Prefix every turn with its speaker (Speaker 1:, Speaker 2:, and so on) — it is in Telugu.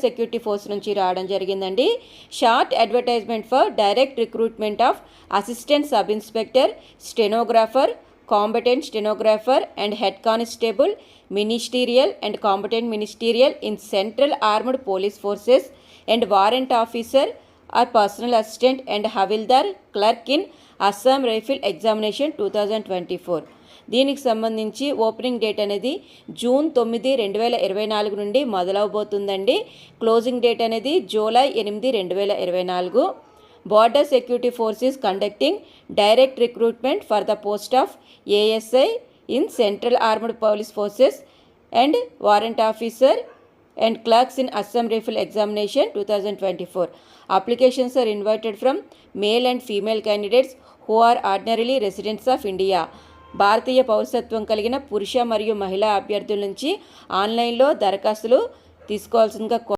Speaker 1: సెక్యూరిటీ ఫోర్స్ నుంచి రావడం జరిగిందండి. Short advertisement for direct recruitment of assistant sub inspector, stenographer, combatant stenographer and head constable, ministerial and combatant ministerial in central armed police forces and warrant officer or personal assistant and Havildar clerk in Assam rifle examination 2024. దీనికి సంబంధించి ఓపెనింగ్ డేట్ అనేది జూన్ 9, 2024 నుండి మొదలవబోతుందండి. క్లోజింగ్ డేట్ అనేది July 8, 2024. Border security force is conducting direct recruitment for the post of ASI in central armed police forces and warrant officer and clerks in Assam Rifle Examination 2024. Applications are invited from male and female candidates who are ordinarily residents of India. భారతీయ పౌరసత్వం కలిగిన పురుష మరియు మహిళా అభ్యర్థుల నుంచి ఆన్లైన్లో దరఖాస్తులు తీసుకోవాల్సిందిగా